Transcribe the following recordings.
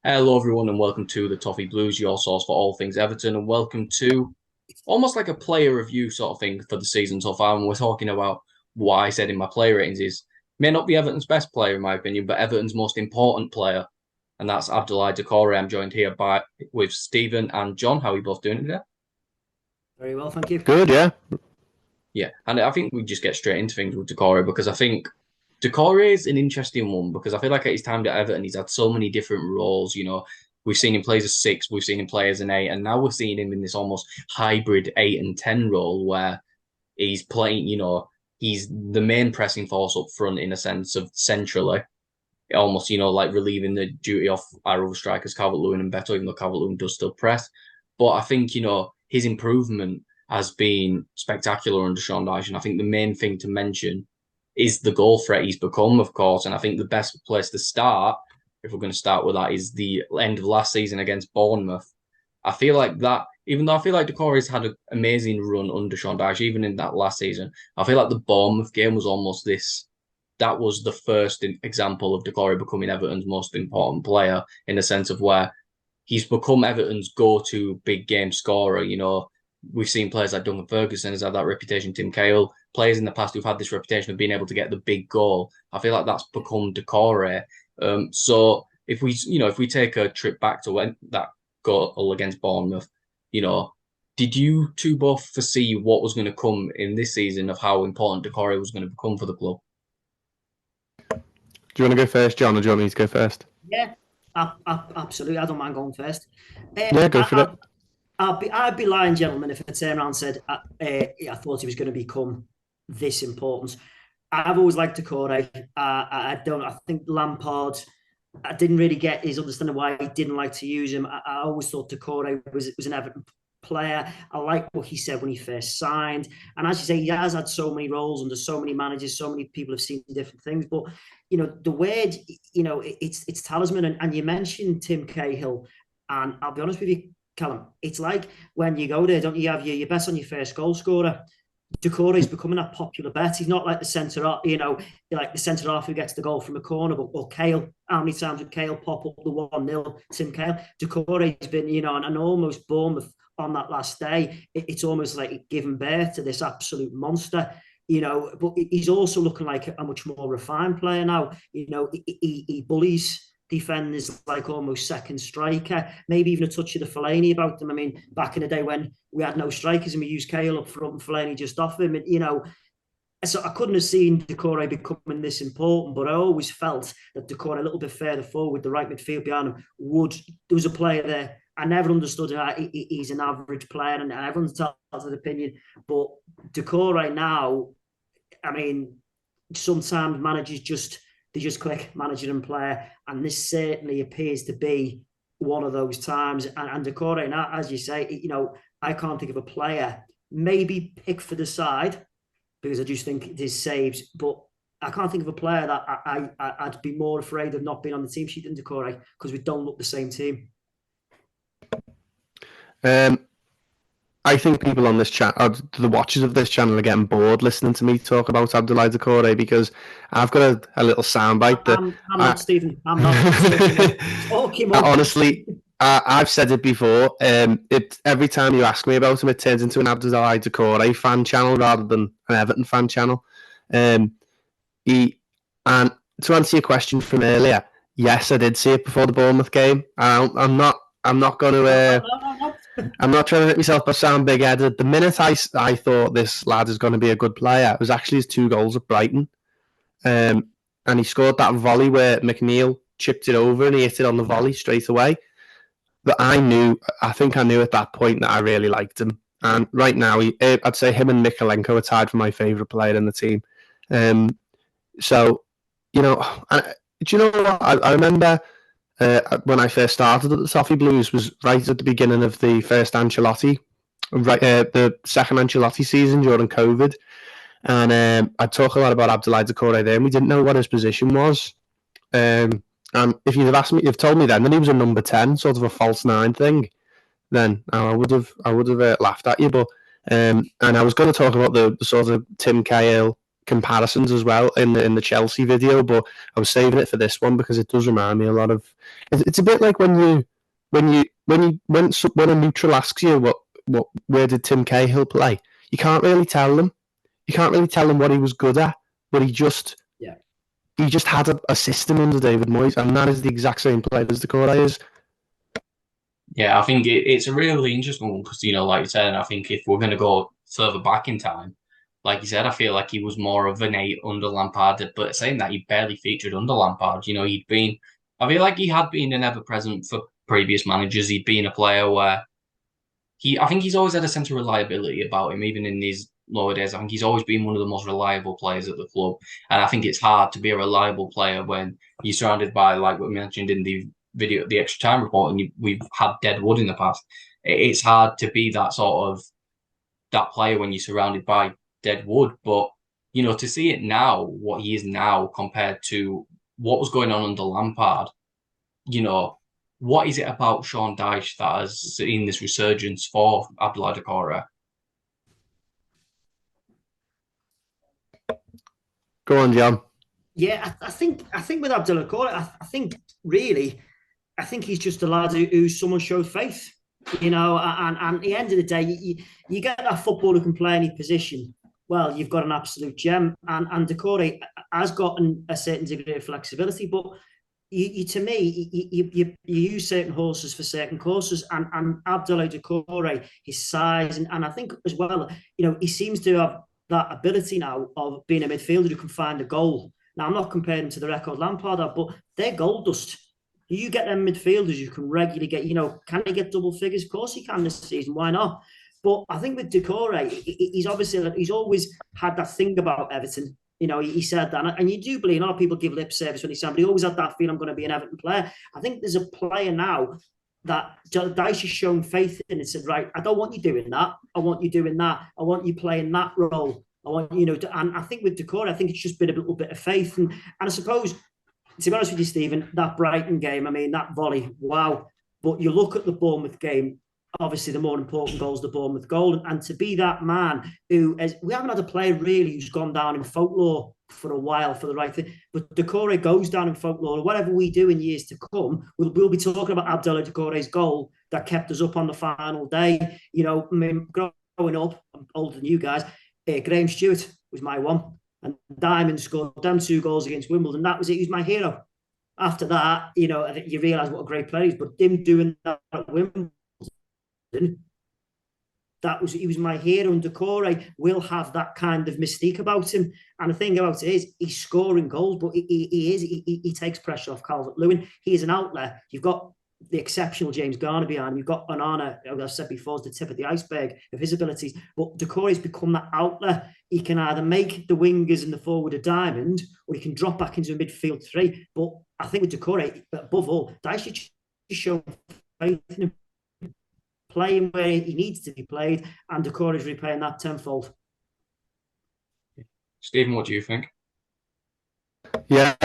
Hello, everyone, and welcome to the Toffee Blues, your source for all things Everton, and welcome to almost like a player review sort of thing for the season so far. And we're talking about what I said in my player ratings is may not be Everton's best player in my opinion, but Everton's most important player, and that's Abdoulaye Doucoure. I'm joined here by with Stephen and John. How are you both doing today? Very well, thank you. Good, yeah. Yeah, and I think we just get straight into things with Doucoure because I think Doucoure is an interesting one because I feel like at his time at Everton, he's had so many different roles. We've seen him play as a six, we've seen him play as an eight, and now we're seeing him in this almost hybrid 8 and 10 role where he's playing, he's the main pressing force up front in a sense of centrally, almost, like relieving the duty off our other strikers, Calvert-Lewin and Beto, even though Calvert-Lewin does still press. But I think, his improvement has been spectacular under Sean Dyche. And I think the main thing to mention is the goal threat he's become, of course. And I think the best place to start, if we're going to start with that, is the end of last season against Bournemouth. I feel like that, even though I feel like Doucoure has had an amazing run under Sean Dyche, even in that last season, I feel like the Bournemouth game was almost this. That was the first example of Doucoure becoming Everton's most important player in the sense of where he's become Everton's go-to big game scorer. We've seen players like Duncan Ferguson has had that reputation, Tim Cahill, players in the past who've had this reputation of being able to get the big goal. I feel like that's become Doucoure. So if we take a trip back to when that goal against Bournemouth, did you two both foresee what was going to come in this season of how important Doucoure was going to become for the club? Do you want to go first, John, or do you want me to go first? Yeah, absolutely. I don't mind going first. Yeah, go for it. I'd be lying, gentlemen, if I turned around and said I thought he was going to become this important. I've always liked Doucoure. I don't. I think Lampard. I didn't really get his understanding why he didn't like to use him. I always thought Doucoure was an Everton player. I like what he said when he first signed. And as you say, he has had so many roles under so many managers, so many people have seen different things. But, the word, it's talisman. And you mentioned Tim Cahill. And I'll be honest with you, Callum, it's like when you go there, don't you have your best on your first goal scorer? Doucoure is becoming a popular bet. He's not like the centre, like the centre half who gets the goal from a corner, or Cahill. How many times would Cahill pop up the 1-0? Tim Cahill. Doucoure has been, and almost Bournemouth on that last day. It's almost like giving birth to this absolute monster. But he's also looking like a much more refined player now. He bullies defenders like almost second striker, maybe even a touch of the Fellaini about them. I mean, back in the day when we had no strikers and we used Cahill up front and Fellaini just off him, so I couldn't have seen Doucoure becoming this important, but I always felt that Doucoure a little bit further forward, with the right midfield behind him, there was a player there. I never understood him. He's an average player, and everyone's entitled to an opinion. But Doucoure right now, I mean, sometimes managers just click manager and player, and this certainly appears to be one of those times. And Doucoure now, as you say, I can't think of a player, maybe Pickford aside, because I just think it is saves, but I can't think of a player that I'd be more afraid of not being on the team sheet than Doucoure, because we don't look the same team. I think people on this chat, the watchers of this channel, are getting bored listening to me talk about Abdoulaye Doucoure because I've got a little soundbite that I'm not Stephen. I'm not talking about. Honestly, I've said it before. Every time you ask me about him, it turns into an Abdoulaye Doucoure fan channel rather than an Everton fan channel. And to answer your question from earlier, yes, I did see it before the Bournemouth game. I'm not going to. I'm not trying to make myself sound big-headed. The minute I thought this lad is going to be a good player, it was actually his 2 goals at Brighton. And he scored that volley where McNeil chipped it over and he hit it on the volley straight away. But I think I knew at that point that I really liked him. And right now, I'd say him and Mykolenko are tied for my favourite player in the team. So, do you know what? I remember when I first started at the Toffee Blues was right at the beginning of the first Ancelotti, the second Ancelotti season during COVID. And I'd talk a lot about Abdoulaye Doucoure there, and we didn't know what his position was. And if you'd have asked me, you've told me then that he was a number 10, sort of a false 9 thing, then I would have laughed at you. But and I was going to talk about the sort of Tim Cahill, comparisons as well in the Chelsea video, but I was saving it for this one because it does remind me a lot of. It's a bit like when a neutral asks you where did Tim Cahill play, you can't really tell them. You can't really tell them what he was good at, but he just had a system under David Moyes, and that is the exact same player as Doucoure is. Yeah, I think it's a really interesting one because, like you said, I think if we're going to go further back in time, like you said, I feel like he was more of an 8 under Lampard, but saying that, he barely featured under Lampard. I feel like he had been an ever-present for previous managers. He'd been a player where I think he's always had a sense of reliability about him, even in his lower days. I think he's always been one of the most reliable players at the club. And I think it's hard to be a reliable player when you're surrounded by, like we mentioned in the video, the extra time report, and we've had dead wood in the past. It's hard to be that player when you're surrounded by dead wood. But, to see it now, what he is now compared to what was going on under Lampard, what is it about Sean Dyche that has seen this resurgence for Abdoulaye Doucoure? Go on, John. Yeah, I think with Abdoulaye Doucoure, I think really, I think he's just a lad who someone showed faith, and at the end of the day, you get that footballer who can play any position. Well, you've got an absolute gem, and Doucoure has got a certain degree of flexibility, but to me, you use certain horses for certain courses, and Abdoulaye Doucoure, his size, and I think as well, he seems to have that ability now of being a midfielder who can find a goal. Now, I'm not comparing to the record Lampard had, but they're gold dust. You get them midfielders you can regularly get, can they get double figures? Of course he can this season. Why not? But I think with Doucoure, he's always had that thing about Everton. He said that, and you do believe, a lot of people give lip service when he said, but he always had that feel, I'm going to be an Everton player. I think there's a player now that Dyche has shown faith in and said, right, I don't want you doing that. I want you doing that. I want you playing that role. I want, and I think with Doucoure, I think it's just been a little bit of faith. And I suppose, to be honest with you, Stephen, that Brighton game, that volley, wow. But you look at the Bournemouth game, obviously the more important goal is the Bournemouth goal. And to be that man we haven't had a player really who's gone down in folklore for a while for the right thing. But Doucoure goes down in folklore. Whatever we do in years to come, we'll be talking about Abdoulaye Doucoure's goal that kept us up on the final day. Growing up, I'm older than you guys, Graham Stewart was my one. And Diamond scored them 2 goals against Wimbledon. That was it. He was my hero. After that, you realise what a great player he is. But him doing that at Wimbledon, he was my hero. And Doucoure will have that kind of mystique about him. And the thing about it is, he's scoring goals, but he takes pressure off Calvert-Lewin. He is an outlet. You've got the exceptional James Garner behind him. You've got Onana, as I've said before, is the tip of the iceberg of his abilities. But Doucoure has become that outlet. He can either make the wingers and the forward a diamond, or he can drop back into a midfield 3. But I think with Doucoure, above all, Dyche just shown faith in him, playing where he needs to be played, and Doucoure is repaying that tenfold. Stephen, what do you think? Yeah,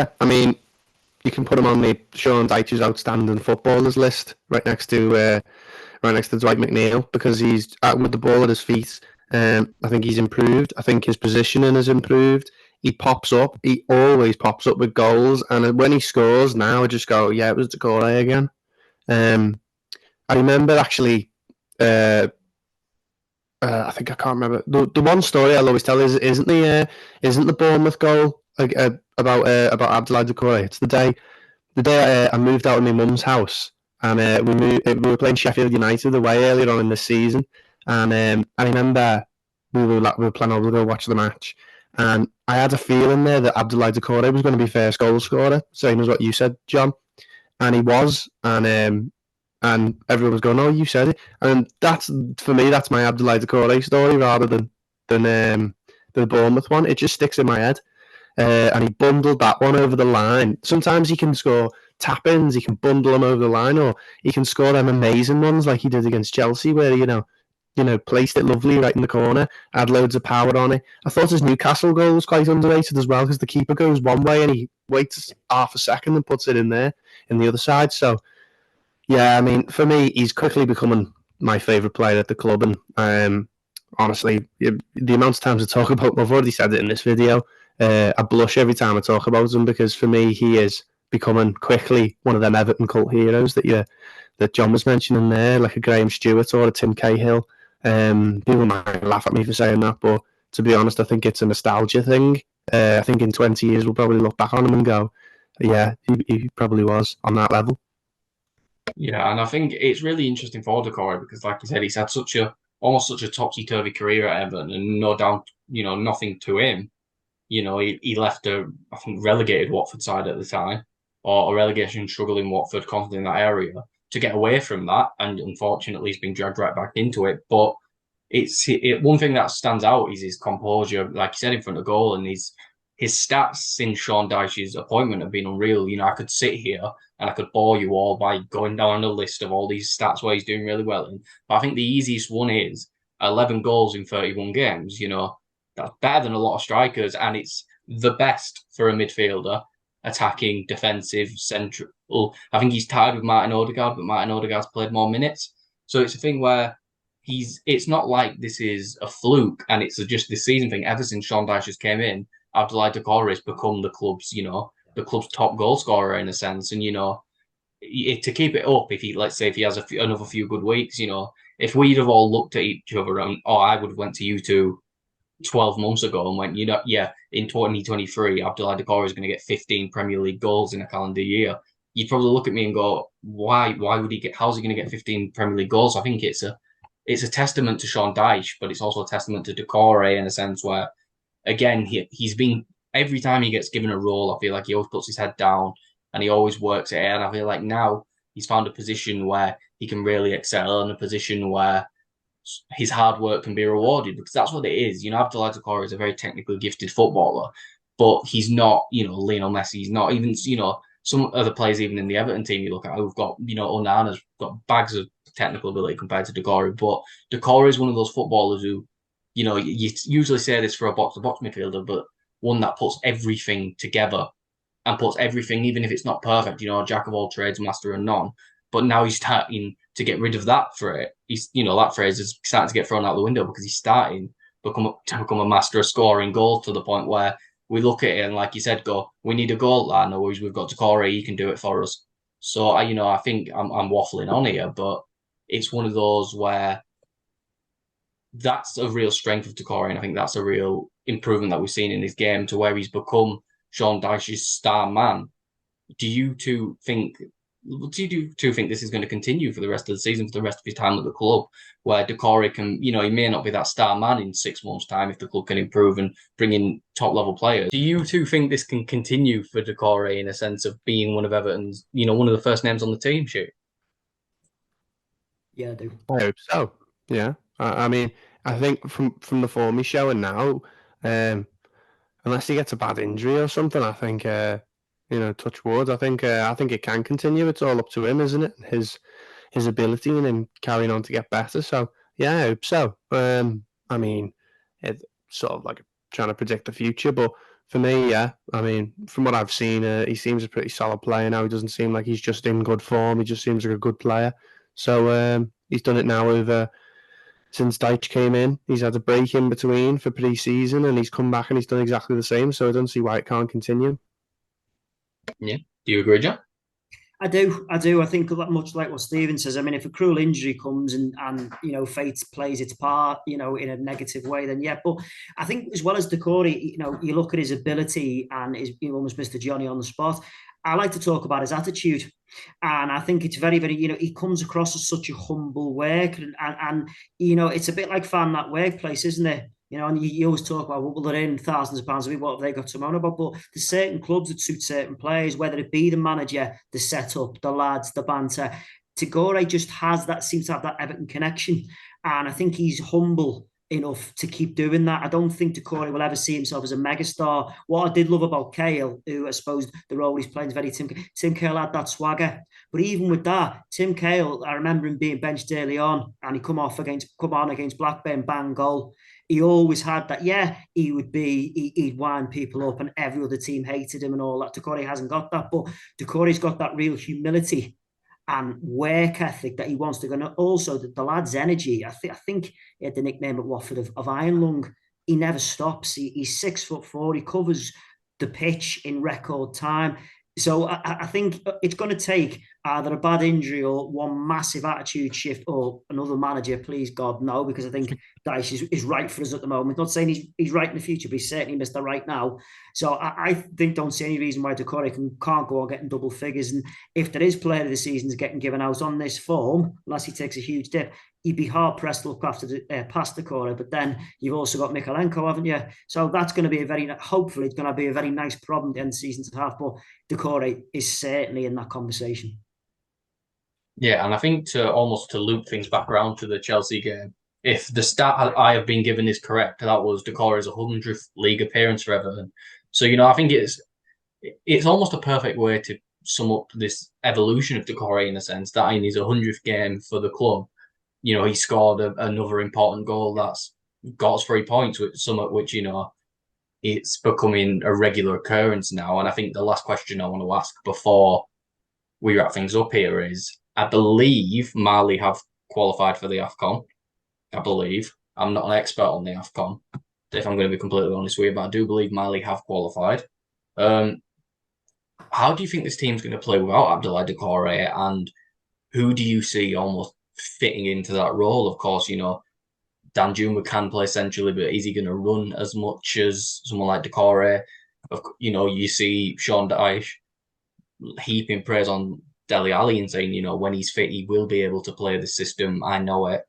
you can put him on the Sean Dyche's outstanding footballers list right next to Dwight McNeil, because he's with the ball at his feet. I think he's improved. I think his positioning has improved. He pops up. He always pops up with goals, and when he scores now, I just go, yeah, it was Doucoure again. I remember actually. I think I can't remember the one story I'll always tell isn't the Bournemouth goal about Abdoulaye Doucoure. It's the day I moved out of my mum's house, and we were playing Sheffield United away earlier on in the season, and I remember we were planning to go watch the match, and I had a feeling there that Abdoulaye Doucoure was going to be first goal scorer, same as what you said, John, and he was, and everyone was going, "Oh, you said it," and for me, that's my Abdoulaye Doucoure story rather than the Bournemouth one. It just sticks in my head. And he bundled that one over the line. Sometimes he can score tap-ins, he can bundle them over the line, or he can score them amazing ones like he did against Chelsea, where placed it lovely right in the corner, had loads of power on it. I thought his Newcastle goal was quite underrated as well, because the keeper goes one way and he waits half a second and puts it in there in the other side. So yeah, for me, he's quickly becoming my favourite player at the club, and honestly, the amount of times I talk about him, I've already said it in this video. I blush every time I talk about him because for me, he is becoming quickly one of them Everton cult heroes that John was mentioning there, like a Graham Stewart or a Tim Cahill. People might laugh at me for saying that, but to be honest, I think it's a nostalgia thing. I think in 20 years we'll probably look back on him and go, yeah, he probably was on that level. Yeah, and I think it's really interesting for Doucoure because, like you said, he's had almost such a topsy-turvy career at Everton, and no doubt, nothing to him. He left I think, relegated Watford side at the time, or a relegation struggling Watford, constantly in that area, to get away from that, and unfortunately, he's been dragged right back into it. But one thing that stands out is his composure, like you said, in front of goal, and his stats since Sean Dyche's appointment have been unreal. I could sit here and I could bore you all by going down a list of all these stats where he's doing really well in. But I think the easiest one is 11 goals in 31 games. That's better than a lot of strikers, and it's the best for a midfielder, attacking, defensive, central. I think he's tied with Martin Odegaard, but Martin Odegaard's played more minutes. So it's a thing where it's not like this is a fluke and it's just this season thing. Ever since Sean Dyche has came in, Abdoulaye Doucoure has become the club's top goal scorer in a sense. And, to keep it up, let's say he has another few good weeks, if we'd have all looked at each other and, I would have went to you two 12 months ago and went, in 2023, Abdoulaye Doucoure is going to get 15 Premier League goals in a calendar year. You'd probably look at me and go, why would how's he going to get 15 Premier League goals? I think it's a testament to Sean Dyche, but it's also a testament to Doucoure in a sense where, again, he's been, every time he gets given a role, I feel like he always puts his head down and he always works it. And I feel like now he's found a position where he can really excel, in a position where his hard work can be rewarded, because that's what it is. Abdoulaye Doucoure is a very technically gifted footballer, but he's not, Lionel Messi. He's not even, some other players, even in the Everton team, you look at, who've got, Onana's got bags of technical ability compared to Doucoure, but Doucoure is one of those footballers who, you usually say this for a box-to-box midfielder, but one that puts everything together and puts everything, even if it's not perfect, jack of all trades, master of none. But now he's starting to get rid of that phrase. That phrase is starting to get thrown out the window because he's starting to become a master of scoring goals, to the point where we look at it and, like you said, go, we need a goal line, or we've got Doucoure, he can do it for us. So I think I'm waffling on here, but it's one of those where that's a real strength of Doucoure, and I think that's a real improvement that we've seen in his game, to where he's become Sean Dyche's star man. Do you two think this is going to continue for the rest of the season, for the rest of his time at the club, where Doucoure can, he may not be that star man in 6 months' time if the club can improve and bring in top-level players? Do you two think this can continue for Doucoure in a sense of being one of Everton's, one of the first names on the team sheet? Yeah, I do. I hope so. Yeah. I mean, I think from the form he's showing now, unless he gets a bad injury or something, I think, touch wood, I think it can continue. It's all up to him, isn't it? His ability and him carrying on to get better. So, yeah, I hope so. I mean, it's sort of like trying to predict the future, but for me, yeah, I mean, from what I've seen, he seems a pretty solid player now. He doesn't seem like he's just in good form. He just seems like a good player. So he's done it now since Dyche came in. He's had a break in between for pre-season, and he's come back and he's done exactly the same. So I don't see why it can't continue. Yeah. Do you agree, John? I do. I think much like what Stephen says. I mean, if a cruel injury comes and fate plays its part, in a negative way, then yeah. But I think as well as Doucoure, you look at his ability and almost Mr. Johnny on the spot. I like to talk about his attitude, and I think it's very, very. He comes across as such a humble worker, and it's a bit like finding that workplace, isn't it? And you always talk about, well, they're in thousands of pounds a week. What have they got to moan about? But there's certain clubs that suit certain players, whether it be the manager, the setup, the lads, the banter. Doucoure just seems to have that Everton connection. And I think he's humble enough to keep doing that. I don't think Doucoure will ever see himself as a megastar. What I did love about Cahill, who I suppose the role he's playing is very Tim Cahill had that swagger. But even with that, Tim Cahill, I remember him being benched early on, and he come on against Blackburn, bang, goal. He always had that. Yeah, he'd wind people up, and every other team hated him and all that. Doucoure hasn't got that, but Doucoure's got that real humility. and work ethic that he wants to go. And also the lad's energy. I think he had the nickname at Watford of Iron Lung. He never stops. He's 6'4". He covers the pitch in record time. So I think it's going to take either a bad injury or one massive attitude shift or another manager. Please, God, no, because I think Dyche is right for us at the moment. Not saying he's right in the future, but he's certainly missed the right now. So I think don't see any reason why Doucoure can't go on getting double figures. And if there is player of the season getting given out on this form, unless he takes a huge dip, you'd be hard pressed to look after past Doucoure. But then you've also got Mykolenko, haven't you? So that's going to be hopefully it's going to be a very nice problem to end the season to have. But Doucoure is certainly in that conversation. Yeah, and I think to loop things back around to the Chelsea game, if the stat I have been given is correct, that was Doucoure's 100th league appearance for Everton. So, I think it's almost a perfect way to sum up this evolution of Doucoure in a sense, that in his 100th game for the club, he scored another important goal that's got us 3 points, which it's becoming a regular occurrence now. And I think the last question I want to ask before we wrap things up here is, I believe Mali have qualified for the AFCON. I believe. I'm not an expert on the AFCON, if I'm going to be completely honest with you, but I do believe Mali have qualified. How do you think this team's going to play without Abdoulaye Doucoure, and who do you see almost fitting into that role? Of course, Danjuma can play centrally, but is he going to run as much as someone like Doucoure? You see Sean Dyche heaping praise on Dele Alli and saying, when he's fit, he will be able to play the system. I know it.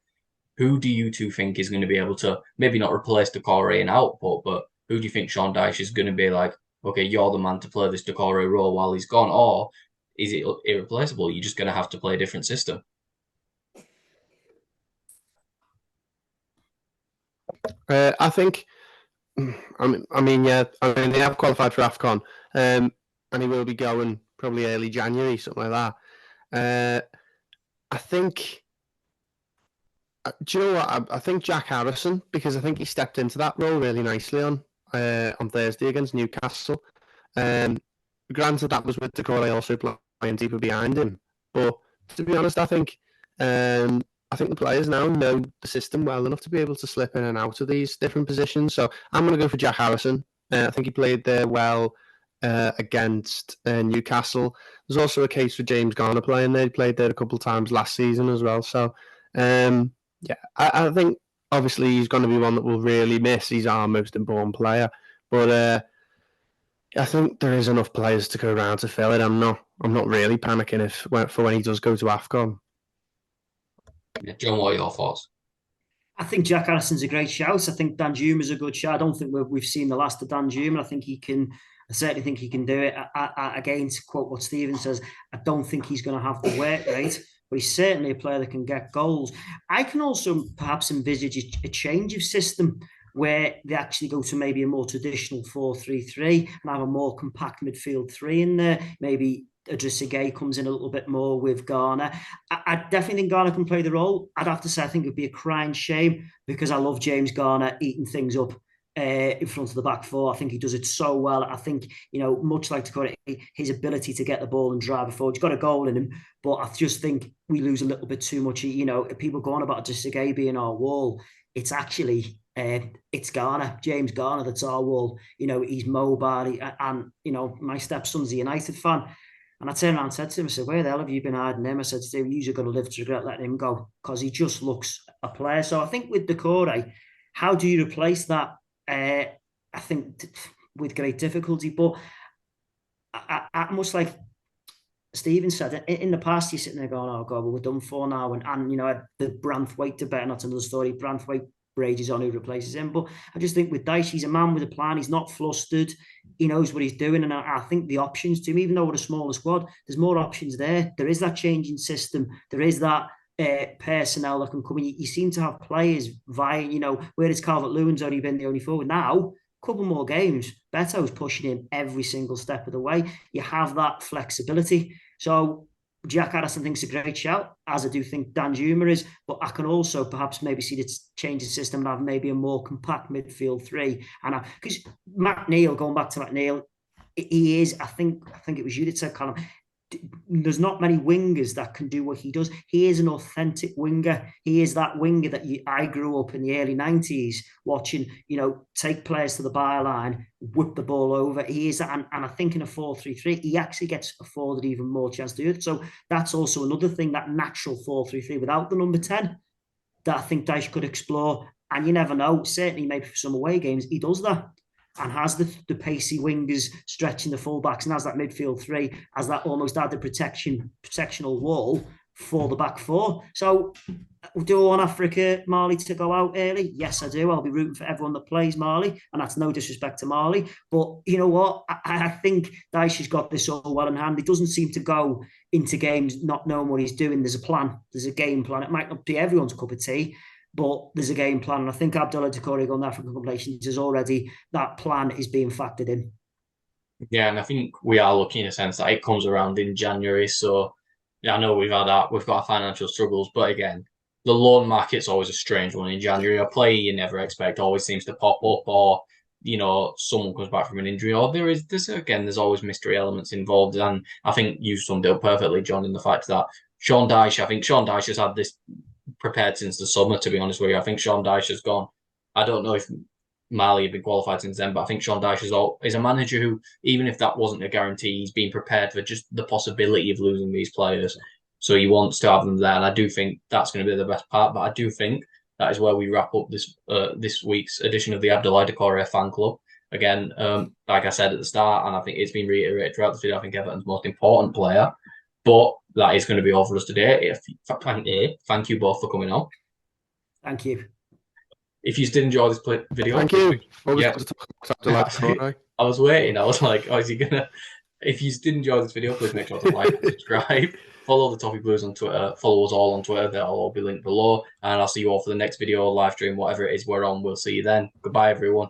Who do you two think is going to be able to maybe not replace Doucoure in output, but who do you think Sean Dyche is going to be like, okay, you're the man to play this Doucoure role while he's gone? Or is it irreplaceable? You're just going to have to play a different system. I think, they have qualified for AFCON, and he will be going probably early January, something like that. I think, do you know what? I think Jack Harrison, because I think he stepped into that role really nicely on Thursday against Newcastle. Granted, that was with Doucoure also playing deeper behind him, but to be honest, I think the players now know the system well enough to be able to slip in and out of these different positions. So I'm going to go for Jack Harrison. I think he played there well against Newcastle. There's also a case for James Garner playing there. He played there a couple of times last season as well. So, I think obviously he's going to be one that we'll really miss. He's our most important player. But I think there is enough players to go around to fill it. I'm not really panicking for when he does go to AFCON. Yeah, John, what are your thoughts? I think Jack Harrison's a great shout. I think Danjuma's a good shout. I don't think we've seen the last of Danjuma. I certainly think he can do it. Again, to quote what Stephen says, I don't think he's going to have the work rate, but he's certainly a player that can get goals. I can also perhaps envisage a change of system where they actually go to maybe a more traditional 4-3-3 and have a more compact midfield three in there. Maybe Idrissa comes in a little bit more with Garner. I definitely think Garner can play the role. I'd have to say I think it would be a crying shame because I love James Garner eating things up in front of the back four. I think he does it so well. I think, much like Doucoure, his ability to get the ball and drive it forward, he's got a goal in him, but I just think we lose a little bit too much. If people go on about Idrissa being our wall, it's actually it's Garner, James Garner, that's our wall. He's mobile, and my stepson's a United fan. And I turned around and said to him, I said, where the hell have you been hiding him? I said, Steve, you're going to live to regret letting him go because he just looks a player. So I think with Doucoure, how do you replace that? I think with great difficulty. But I much like Stephen said, in the past, you're sitting there going, oh, God, well, we're done for now. And the Branthwaite debate, that's another story. Branthwaite rages on who replaces him. But I just think with Dyche, he's a man with a plan. He's not flustered. He knows what he's doing. And I think the options to him, even though we're a smaller squad, there's more options there. There is that changing system. There is that personnel that can come in. You seem to have players whereas Calvert-Lewin's only been the only forward. Now, a couple more games, Beto's pushing him every single step of the way. You have that flexibility. So Jack Harrison thinks a great shout, as I do think Danjuma is, but I can also perhaps maybe see the change of system and have maybe a more compact midfield three. And because McNeil, going back to McNeil, he is, I think it was you that said, Callum, there's not many wingers that can do what he does. He is an authentic winger. He is that winger that I grew up in the early 90s watching, take players to the byline, whip the ball over. He is, and I think in a 4-3-3, he actually gets afforded even more chance to do it. So that's also another thing, that natural 4-3-3 without the number 10 that I think Dyche could explore. And you never know, certainly maybe for some away games, he does that and has the pacey wingers stretching the fullbacks and has that midfield three, has that almost added protectional wall for the back four. So do I want Africa, Mali to go out early? Yes, I do. I'll be rooting for everyone that plays Mali, and that's no disrespect to Mali. But you know what? I think Dyche has got this all well in hand. He doesn't seem to go into games not knowing what he's doing. There's a plan. There's a game plan. It might not be everyone's cup of tea, but there's a game plan. And I think Abdoulaye Doucoure going to African competitions is already, that plan is being factored in. Yeah, and I think we are lucky in a sense that it comes around in January. So yeah, I know we've got our financial struggles, but again, the loan market's always a strange one in January. A player you never expect always seems to pop up, or someone comes back from an injury, or there's always mystery elements involved. And I think you summed it up perfectly, John, in the fact that Sean Dyche has had this prepared since the summer, to be honest with you. I think Sean Dyche has gone. I don't know if Mali had been qualified since then, but I think Sean Dyche is a manager who, even if that wasn't a guarantee, he's been prepared for just the possibility of losing these players. So he wants to have them there, and I do think that's going to be the best part. But I do think that is where we wrap up this week's edition of the Abdoulaye Doucoure fan club. Again, like I said at the start, and I think it's been reiterated throughout the video, I think Everton's most important player. But that is going to be all for us today. Thank you both for coming on. Thank you. If you did enjoy this video, thank you. I was waiting. I was like, is he gonna? If you did enjoy this video, please make sure to like and subscribe. Follow the Toffee Blues on Twitter. Follow us all on Twitter. They'll all be linked below. And I'll see you all for the next video, live stream, whatever it is we're on. We'll see you then. Goodbye, everyone.